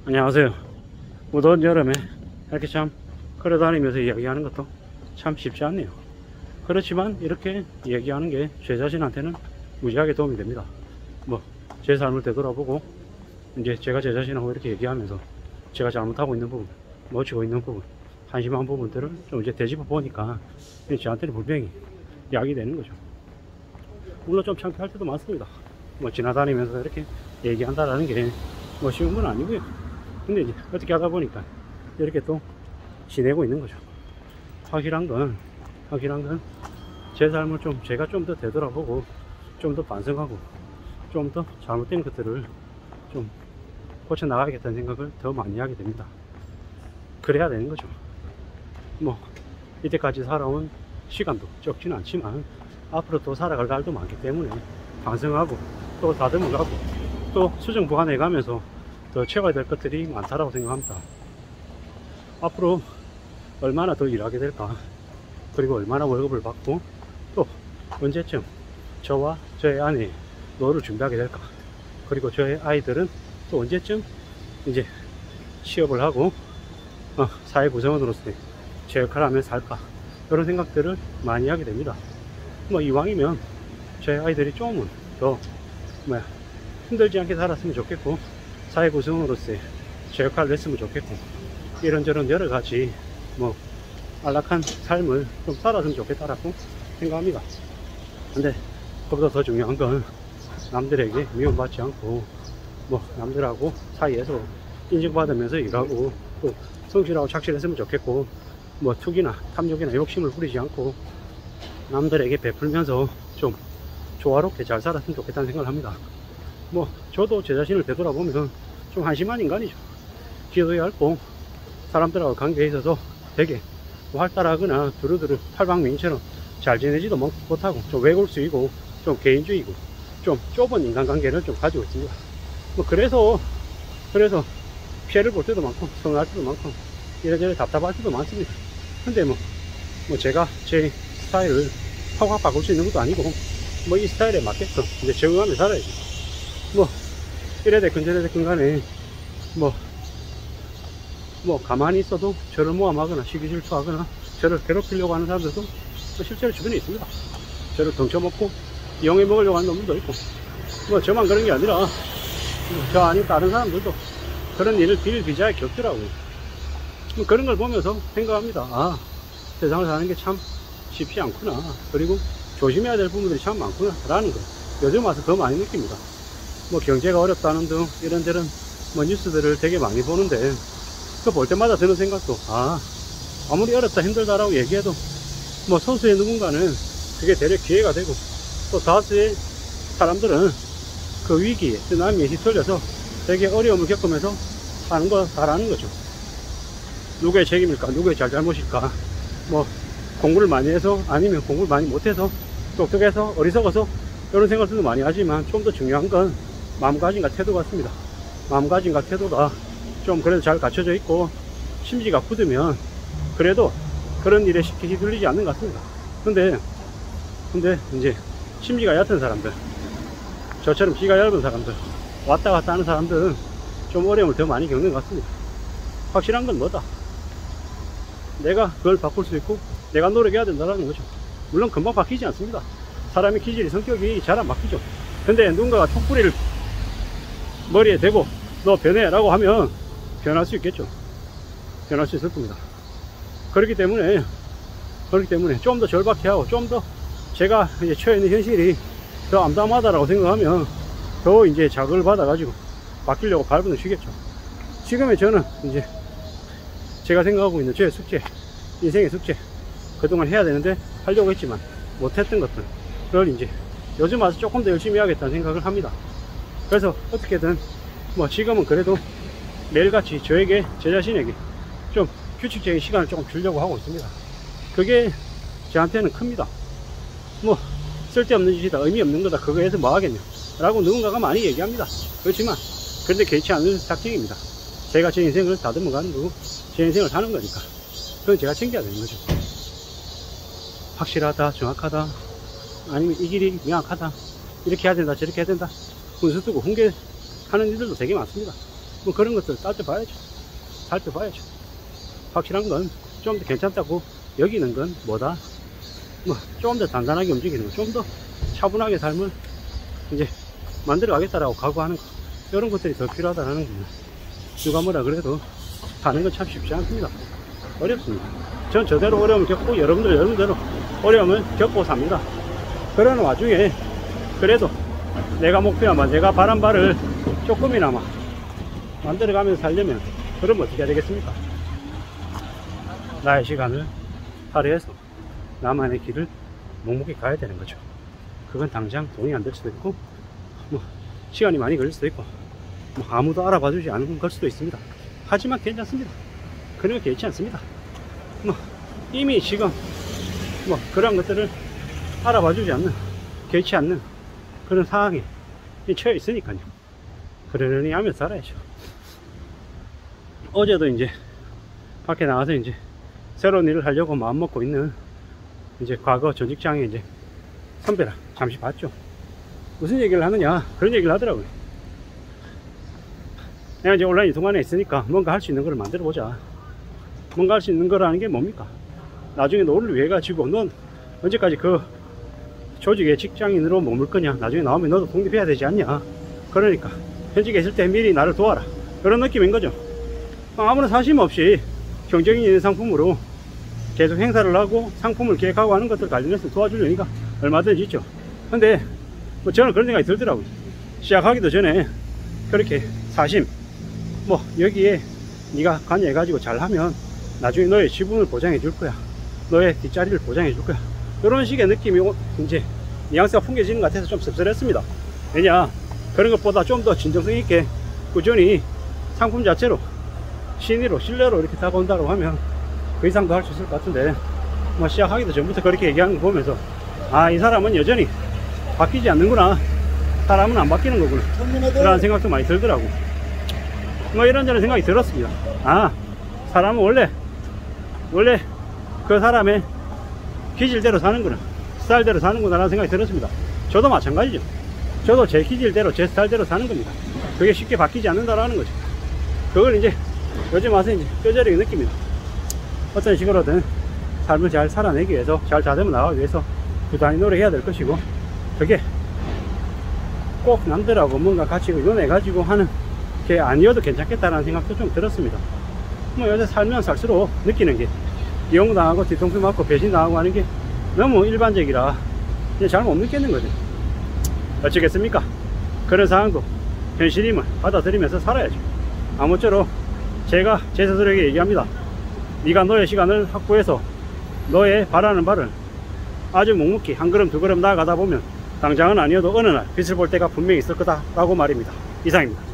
안녕하세요. 무더운 여름에 이렇게 참 걸어다니면서 이야기하는 것도 참 쉽지 않네요. 그렇지만 이렇게 얘기하는 게 제 자신한테는 무지하게 도움이 됩니다. 제 삶을 되돌아보고 이제 제가 제 자신하고 이렇게 얘기하면서 제가 잘못하고 있는 부분, 놓치고 있는 부분, 한심한 부분들을 좀 이제 되짚어 보니까 저한테는 분명히 약이 되는 거죠. 물론 좀 창피할 때도 많습니다. 지나다니면서 이렇게 얘기한다라는 게 쉬운 건 아니고요. 근데 이제 어떻게 하다 보니까 이렇게 또 지내고 있는 거죠. 확실한 건 제 삶을 제가 좀 더 되돌아보고 좀 더 반성하고 좀 더 잘못된 것들을 좀 고쳐 나가야겠다는 생각을 더 많이 하게 됩니다. 그래야 되는 거죠. 이때까지 살아온 시간도 적지는 않지만 앞으로 또 살아갈 날도 많기 때문에 반성하고 또 다듬어가고 또 수정 보완해 가면서 더 채워야 될 것들이 많다라고 생각합니다. 앞으로 얼마나 더 일하게 될까, 그리고 얼마나 월급을 받고 또 언제쯤 저와 저의 아내의 노후를 준비하게 될까, 그리고 저의 아이들은 또 언제쯤 이제 취업을 하고 사회 구성원으로서의 제 역할을 하며 살까, 이런 생각들을 많이 하게 됩니다. 이왕이면 제 아이들이 조금은 더 힘들지 않게 살았으면 좋겠고, 사회 구성원으로서의 제 역할을 했으면 좋겠고, 이런저런 여러가지 안락한 삶을 좀 살았으면 좋겠다라고 생각합니다. 근데 그보다 더 중요한 건 남들에게 미움받지 않고 남들하고 사이에서 인정받으면서 일하고 또 성실하고 착실했으면 좋겠고, 투기나 탐욕이나 욕심을 부리지 않고 남들에게 베풀면서 좀 조화롭게 잘 살았으면 좋겠다는 생각을 합니다. 저도 제 자신을 되돌아보면 좀 한심한 인간이죠. 기도 얇고 사람들하고 관계에 있어서 되게 활달하거나 두루두루 팔방미인처럼 잘 지내지도 못하고 좀 외골수이고 좀 개인주의고 좀 좁은 인간관계를 좀 가지고 있습니다. 그래서 피해를 볼 때도 많고 서운할 때도 많고 이래저래 답답할 때도 많습니다. 근데 제가 제 스타일을 확 바꿀 수 있는 것도 아니고 이 스타일에 맞게끔 이제 적응하며 살아야지. 이래됐건 저래됐건 간에 가만히 있어도 저를 모함하거나 시기 질투하거나 저를 괴롭히려고 하는 사람들도 실제로 주변에 있습니다. 저를 덩쳐먹고 이용해 먹으려고 하는 놈들도 있고, 저만 그런 게 아니라 저 아닌 다른 사람들도 그런 일을 비일비재하게 겪더라고요. 그런 걸 보면서 생각합니다. 세상을 사는 게 참 쉽지 않구나, 그리고 조심해야 될 부분들이 참 많구나 라는 거 요즘 와서 더 많이 느낍니다. 경제가 어렵다는 등 이런저런 뉴스들을 되게 많이 보는데, 그 볼 때마다 드는 생각도 아무리 어렵다 힘들다라고 얘기해도 소수의 누군가는 그게 대략 기회가 되고, 또 다수의 사람들은 그 위기에 쓰나미에 휩쓸려서 되게 어려움을 겪으면서 살아가는 거죠. 누구의 책임일까, 누구의 잘잘못일까, 공부를 많이 해서 아니면 공부를 많이 못해서 똑똑해서 어리석어서 이런 생각들도 많이 하지만, 좀 더 중요한 건 마음가짐과 태도 같습니다. 마음가짐과 태도가 좀 그래도 잘 갖춰져 있고 심지가 굳으면 그래도 그런 일에 쉽게 휘둘리지 않는 것 같습니다. 근데 이제 심지가 얕은 사람들, 저처럼 기가 얇은 사람들, 왔다 갔다 하는 사람들은 좀 어려움을 더 많이 겪는 것 같습니다. 확실한 건 뭐다? 내가 그걸 바꿀 수 있고 내가 노력해야 된다는 거죠. 물론 금방 바뀌지 않습니다. 사람의 기질이, 성격이 잘 안 바뀌죠. 근데 누군가가 촛불이를 머리에 대고 너 변해 라고 하면 변할 수 있겠죠. 변할 수 있을 겁니다. 그렇기 때문에 좀 더 절박해 하고 좀 더 제가 이제 처해 있는 현실이 더 암담하다라고 생각하면 더 이제 자극을 받아 가지고 바뀌려고 발버둥 치겠죠. 지금의 저는 이제 제가 생각하고 있는 저의 숙제, 인생의 숙제, 그동안 해야 되는데 하려고 했지만 못했던 것들을 이제 요즘 와서 조금 더 열심히 해야겠다는 생각을 합니다. 그래서 어떻게든 지금은 그래도 매일같이 저에게, 제 자신에게 좀 규칙적인 시간을 조금 주려고 하고 있습니다. 그게 저한테는 큽니다. 쓸데없는 짓이다, 의미 없는 거다, 그거에서 뭐 하겠냐 라고 누군가가 많이 얘기합니다. 그렇지만 그런데 개의치 않는 작정입니다. 제가 제 인생을 다듬어 가는 거고 제 인생을 사는 거니까 그건 제가 챙겨야 되는 거죠. 확실하다, 정확하다, 아니면 이 길이 명확하다, 이렇게 해야 된다, 저렇게 해야 된다, 훈수 두고 훈계하는 일들도 되게 많습니다. 뭐 그런 것들 살펴봐야죠. 살펴봐야죠. 확실한 건 좀 더 괜찮다고 여기는 건 뭐다? 뭐 좀 더 단단하게 움직이는 거, 좀 더 차분하게 삶을 이제 만들어 가겠다라고 각오하는 거, 이런 것들이 더 필요하다는 겁니다. 누가 뭐라 그래도 사는 건 참 쉽지 않습니다. 어렵습니다. 전 저대로 어려움을 겪고 여러분대로 어려움을 겪고 삽니다. 그런 와중에 그래도 내가 목표하면 내가 바란 바를 조금이나마 만들어가면서 살려면 그러면 어떻게 해야 되겠습니까? 나의 시간을 할애해서 나만의 길을 묵묵히 가야 되는 거죠. 그건 당장 돈이 안 될 수도 있고 뭐 시간이 많이 걸릴 수도 있고 뭐 아무도 알아봐 주지 않은 걸 수도 있습니다. 하지만 괜찮습니다. 그런 거 개의치 않습니다. 뭐 이미 지금 뭐 그런 것들을 알아봐 주지 않는, 개의치 않는 그런 상황에 처해 있으니까요. 그러려니 하면 살아야죠. 어제도 이제 밖에 나가서 이제 새로운 일을 하려고 마음먹고 있는 이제 과거 전 직장에 이제 선배랑 잠시 봤죠. 무슨 얘기를 하느냐, 그런 얘기를 하더라고요. 내가 이제 온라인 동안에 있으니까 뭔가 할 수 있는 걸 만들어 보자. 뭔가 할 수 있는 거라는 게 뭡니까? 나중에 너를 위해 가지고 넌 언제까지 그 조직의 직장인으로 머물 거냐, 나중에 나오면 너도 독립해야 되지 않냐. 그러니까 현직에 있을 때 미리 나를 도와라, 그런 느낌인 거죠. 아무런 사심 없이 경쟁이 있는 상품으로 계속 행사를 하고 상품을 기획하고 하는 것들 관련해서 도와주려니까 얼마든지 있죠. 근데 뭐 저는 그런 생각이 들더라고요. 시작하기도 전에 그렇게 사심, 뭐 여기에 네가 관여해 가지고 잘하면 나중에 너의 지분을 보장해 줄 거야, 너의 뒷자리를 보장해 줄 거야, 이런 식의 느낌이 이제 뉘앙스가 풍겨지는 것 같아서 좀 씁쓸했습니다. 왜냐, 그런 것보다 좀 더 진정성 있게 꾸준히 상품 자체로 신의로 신뢰로 이렇게 다가온다고 하면 그 이상도 할 수 있을 것 같은데, 뭐 시작하기도 전부터 그렇게 얘기하는 거 보면서 아, 이 사람은 여전히 바뀌지 않는구나, 사람은 안 바뀌는 거구나, 그런 생각도 많이 들더라고. 뭐 이런저런 생각이 들었습니다. 아, 사람은 원래 그 사람의 기질대로 사는구나, 스타일대로 사는구나 라는 생각이 들었습니다. 저도 마찬가지죠. 저도 제 기질대로 제 스타일대로 사는 겁니다. 그게 쉽게 바뀌지 않는다라는 거죠. 그걸 이제 요즘 와서 이제 뼈저리게 느낍니다. 어떤 식으로든 삶을 잘 살아내기 위해서, 잘 다듬어 나가기 위해서 부단히 노력해야 될 것이고, 그게 꼭 남들하고 뭔가 같이 의논해 가지고 하는 게 아니어도 괜찮겠다라는 생각도 좀 들었습니다. 뭐 요새 살면 살수록 느끼는 게 이용당하고 뒤통수 맞고 배신당하고 하는 게 너무 일반적이라 이제 잘 못 느끼는 거죠. 어쩌겠습니까? 그런 상황도 현실임을 받아들이면서 살아야죠. 아무쪼록 제가 제 스스로에게 얘기합니다. 네가 너의 시간을 확보해서 너의 바라는 바를 아주 묵묵히 한 걸음 두 걸음 나아가다 보면 당장은 아니어도 어느 날 빛을 볼 때가 분명히 있을 거다 라고 말입니다. 이상입니다.